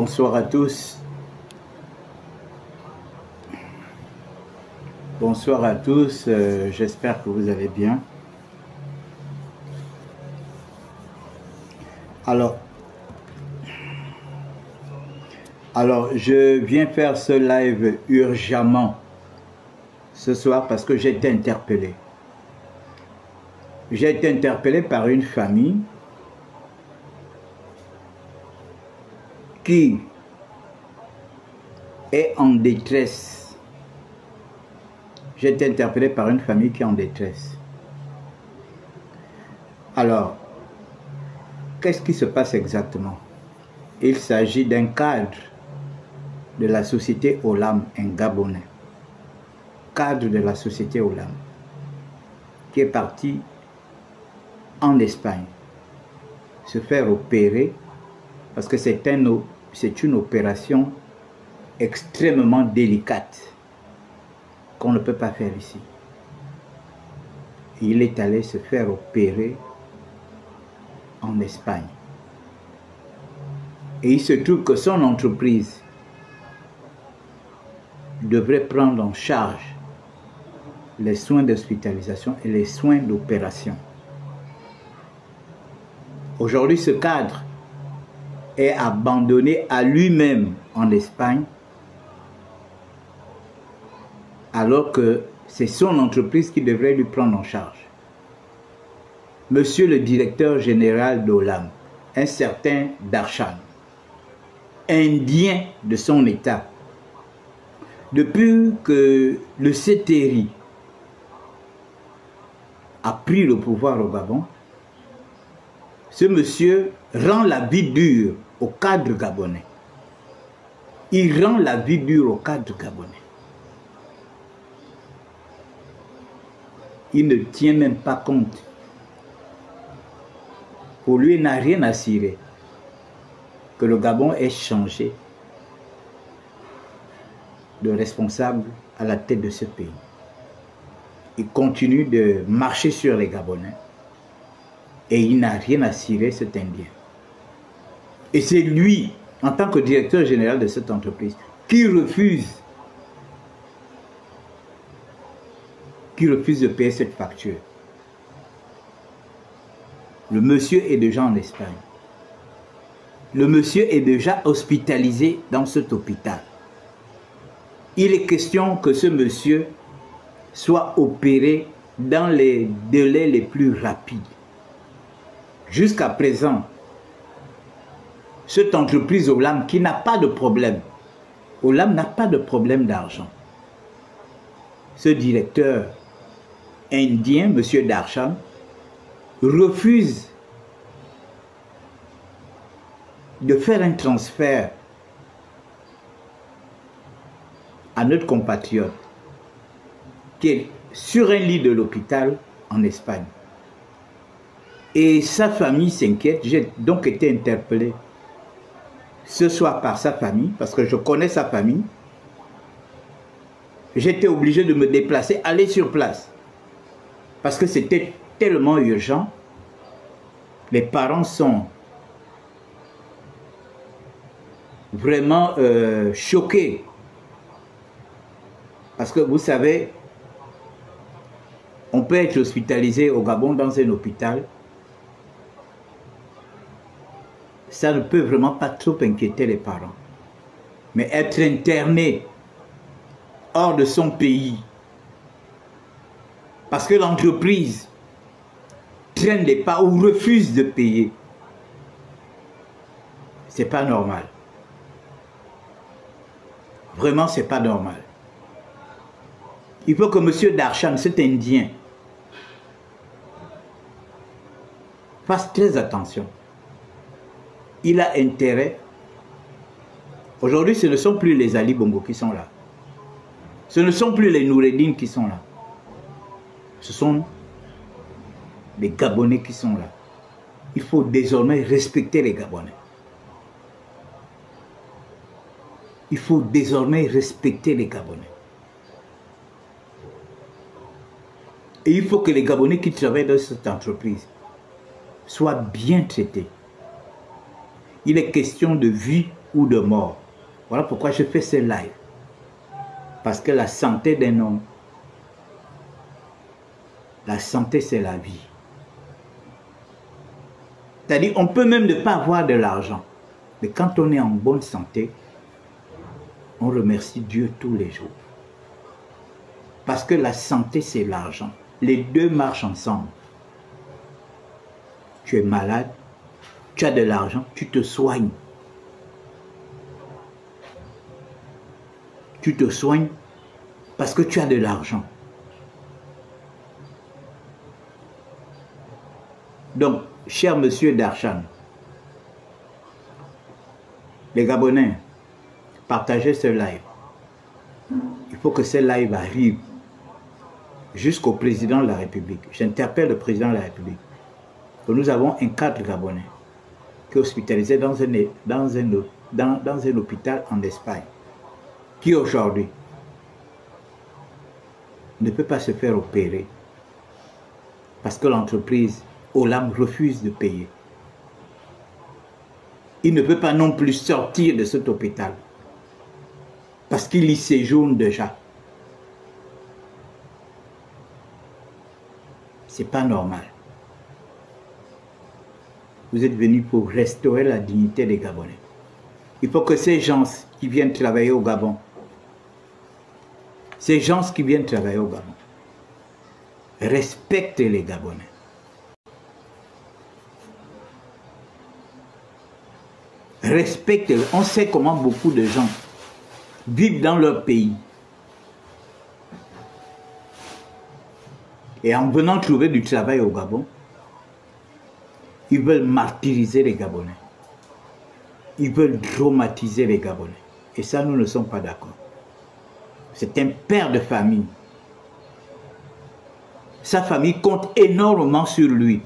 Bonsoir à tous. Bonsoir à tous. J'espère que vous allez bien. Alors, je viens faire ce live urgemment ce soir parce que j'ai été interpellé. J'ai été interpellé par une famille qui est en détresse. J'ai été interpellé par une famille qui est en détresse. Alors, qu'est-ce qui se passe exactement? Il s'agit d'un cadre de la société Olam, un Gabonais. Cadre de la société Olam, qui est parti en Espagne se faire opérer parce que c'est une opération extrêmement délicate qu'on ne peut pas faire ici. Il est allé se faire opérer en Espagne. Et il se trouve que son entreprise devrait prendre en charge les soins d'hospitalisation et les soins d'opération. Aujourd'hui, ce cadre est abandonné à lui-même en Espagne, alors que c'est son entreprise qui devrait lui prendre en charge. Monsieur le directeur général d'Olam, un certain Darshan, indien de son état, depuis que le CTRI a pris le pouvoir au Gabon, ce monsieur rend la vie dure au cadre gabonais. Il rend la vie dure au cadre gabonais. Il ne tient même pas compte. Pour lui, il n'a rien à cirer que le Gabon ait changé de responsable à la tête de ce pays. Il continue de marcher sur les Gabonais et il n'a rien à cirer, cet Indien. Et c'est lui, en tant que directeur général de cette entreprise, qui refuse de payer cette facture. Le monsieur est déjà en Espagne. Le monsieur est déjà hospitalisé dans cet hôpital. Il est question que ce monsieur soit opéré dans les délais les plus rapides. Jusqu'à présent, cette entreprise Olam qui n'a pas de problème, Olam n'a pas de problème d'argent. Ce directeur indien, M. Darshan, refuse de faire un transfert à notre compatriote qui est sur un lit de l'hôpital en Espagne. Et sa famille s'inquiète. J'ai donc été interpellé ce soir par sa famille, parce que je connais sa famille. J'étais obligé de me déplacer, aller sur place, parce que c'était tellement urgent. Les parents sont vraiment choqués. Parce que vous savez, on peut être hospitalisé au Gabon dans un hôpital. Ça ne peut vraiment pas trop inquiéter les parents. Mais être interné hors de son pays, parce que l'entreprise traîne les pas ou refuse de payer, c'est pas normal. Vraiment, c'est pas normal. Il faut que M. Darshan, cet Indien, fasse très attention. Il a intérêt. Aujourd'hui, ce ne sont plus les Ali Bongo qui sont là. Ce ne sont plus les Noureddin qui sont là. Ce sont les Gabonais qui sont là. Il faut désormais respecter les Gabonais. Il faut désormais respecter les Gabonais. Et il faut que les Gabonais qui travaillent dans cette entreprise soient bien traités. Il est question de vie ou de mort. Voilà pourquoi je fais ce live. Parce que la santé d'un homme, la santé c'est la vie. C'est-à-dire, on peut même ne pas avoir de l'argent. Mais quand on est en bonne santé, on remercie Dieu tous les jours. Parce que la santé, c'est l'argent. Les deux marchent ensemble. Tu es malade, tu as de l'argent, tu te soignes. Tu te soignes parce que tu as de l'argent. Donc, cher monsieur Darchan, les Gabonais, partagez ce live. Il faut que ce live arrive jusqu'au président de la République. J'interpelle le président de la République. Que nous avons un cadre gabonais qui est hospitalisé dans un hôpital en Espagne, qui aujourd'hui ne peut pas se faire opérer parce que l'entreprise Olam refuse de payer. Il ne peut pas non plus sortir de cet hôpital parce qu'il y séjourne déjà. C'est pas normal. Vous êtes venus pour restaurer la dignité des Gabonais. Il faut que ces gens qui viennent travailler au Gabon, respectent les Gabonais. Respectent. On sait comment beaucoup de gens vivent dans leur pays. Et en venant trouver du travail au Gabon, ils veulent martyriser les Gabonais. Ils veulent traumatiser les Gabonais. Et ça, nous ne sommes pas d'accord. C'est un père de famille. Sa famille compte énormément sur lui.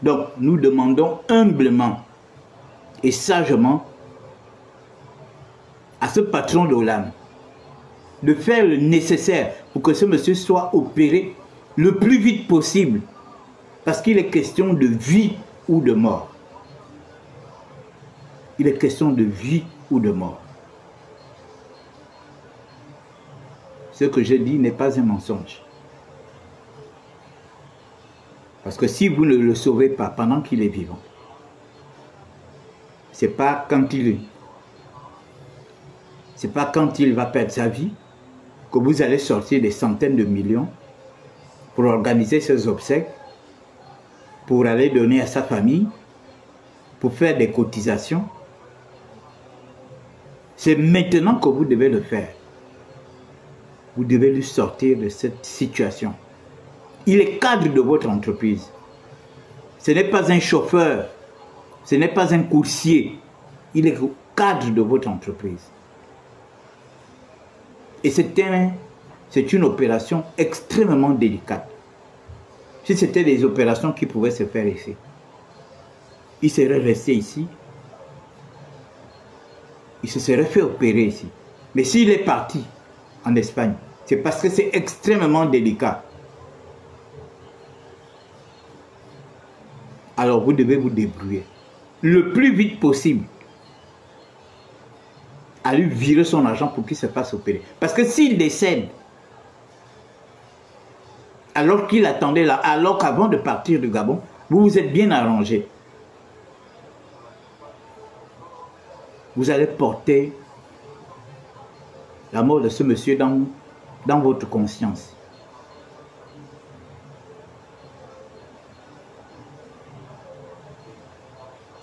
Donc, nous demandons humblement et sagement à ce patron d'Olam de faire le nécessaire pour que ce monsieur soit opéré le plus vite possible. Parce qu'il est question de vie ou de mort. Il est question de vie ou de mort. Ce que je dis n'est pas un mensonge. Parce que si vous ne le sauvez pas pendant qu'il est vivant, c'est pas quand il va perdre sa vie que vous allez sortir des centaines de millions pour organiser ses obsèques, pour aller donner à sa famille, pour faire des cotisations. C'est maintenant que vous devez le faire. Vous devez lui sortir de cette situation. Il est cadre de votre entreprise. Ce n'est pas un chauffeur, ce n'est pas un coursier. Il est cadre de votre entreprise. Et c'est une opération extrêmement délicate. Si c'était des opérations qui pouvaient se faire ici, il serait resté ici. Il se serait fait opérer ici. Mais s'il est parti en Espagne, c'est parce que c'est extrêmement délicat. Alors vous devez vous débrouiller le plus vite possible à lui virer son argent pour qu'il se fasse opérer. Parce que s'il décède, alors qu'il attendait là, alors qu'avant de partir du Gabon, vous vous êtes bien arrangé. Vous allez porter la mort de ce monsieur dans votre conscience.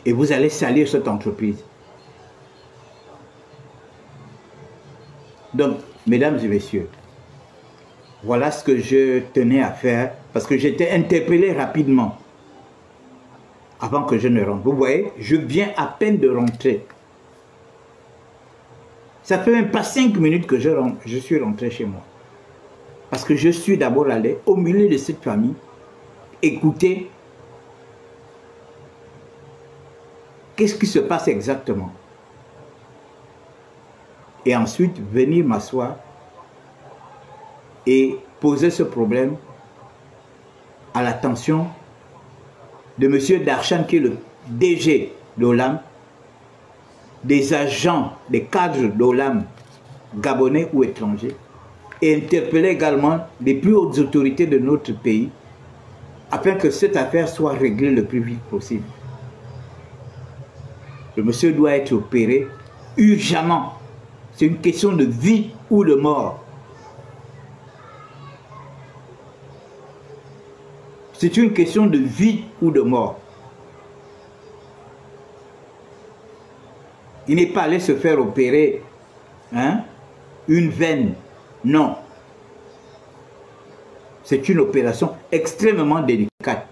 Et vous allez salir cette entreprise. Donc, mesdames et messieurs, voilà ce que je tenais à faire parce que j'étais interpellé rapidement avant que je ne rentre. Vous voyez, je viens à peine de rentrer. Ça fait même pas 5 minutes que je suis rentré chez moi. Parce que je suis d'abord allé au milieu de cette famille, écouter qu'est-ce qui se passe exactement. Et ensuite, venir m'asseoir et poser ce problème à l'attention de M. Darchan, qui est DG d'Olam, des agents, des cadres d'Olam, gabonais ou étrangers, et interpeller également les plus hautes autorités de notre pays afin que cette affaire soit réglée le plus vite possible. Le monsieur doit être opéré urgemment. C'est une question de vie ou de mort. C'est une question de vie ou de mort. Il n'est pas allé se faire opérer une veine. Non. C'est une opération extrêmement délicate.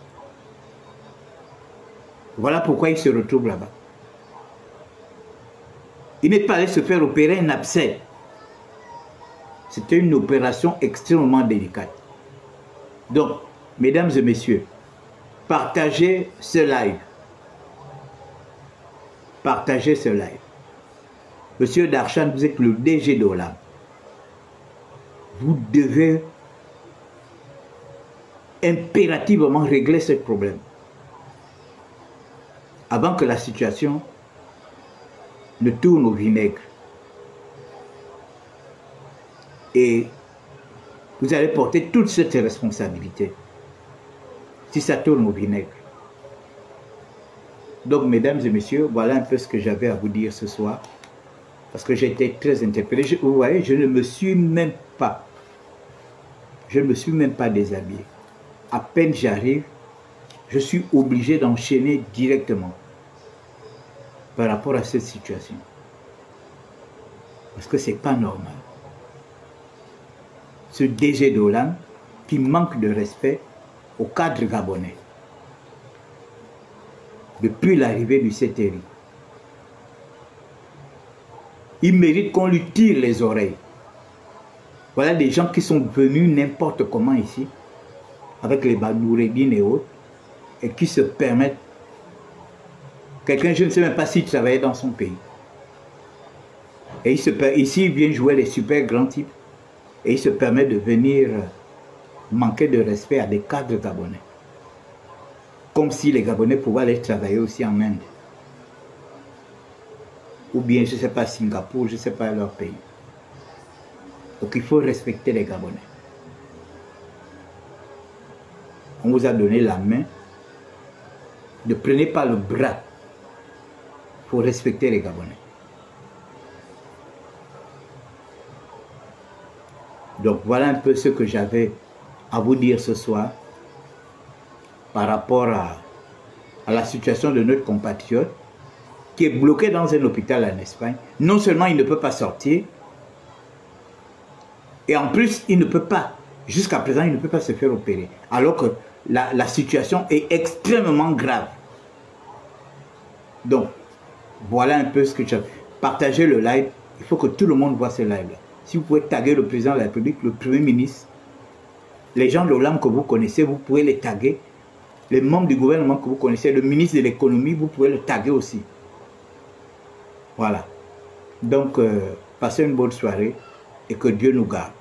Voilà pourquoi il se retrouve là-bas. Il n'est pas allé se faire opérer un abcès. C'était une opération extrêmement délicate. Donc, mesdames et messieurs, partagez ce live. Partagez ce live. Monsieur Darchan, vous êtes le DG d'Olam. Vous devez impérativement régler ce problème avant que la situation ne tourne au vinaigre. Et vous allez porter toute cette responsabilité si ça tourne au vinaigre. Donc, mesdames et messieurs, voilà un peu ce que j'avais à vous dire ce soir. Parce que j'ai été très interpellé. Vous voyez, je ne me suis même pas déshabillé. À peine j'arrive, je suis obligé d'enchaîner directement par rapport à cette situation. Parce que ce n'est pas normal. Ce DG d'Olam qui manque de respect au cadre gabonais depuis l'arrivée du CTRI. Il mérite qu'on lui tire les oreilles. Voilà des gens qui sont venus n'importe comment ici, avec les Badouredine et autres, et qui se permettent. Quelqu'un, je ne sais même pas s'il travaillait dans son pays. Et ici, il vient jouer les super grands types, et il se permet de venir manquer de respect à des cadres gabonais. Comme si les Gabonais pouvaient aller travailler aussi en Inde. Ou bien, je ne sais pas, Singapour, je ne sais pas leur pays. Donc il faut respecter les Gabonais. On vous a donné la main. Ne prenez pas le bras. Il faut respecter les Gabonais. Donc voilà un peu ce que j'avais à vous dire ce soir par rapport à la situation de notre compatriote qui est bloqué dans un hôpital en Espagne. Non seulement il ne peut pas sortir, et en plus il ne peut pas, jusqu'à présent il ne peut pas se faire opérer, alors que la situation est extrêmement grave. Donc, voilà un peu ce que j'ai. Partagez le live, il faut que tout le monde voit ce live-là. Si vous pouvez taguer le président de la République, le Premier ministre, les gens de l'Olam que vous connaissez, vous pouvez les taguer. Les membres du gouvernement que vous connaissez, le ministre de l'économie, vous pouvez le taguer aussi. Voilà. Donc, passez une bonne soirée et que Dieu nous garde.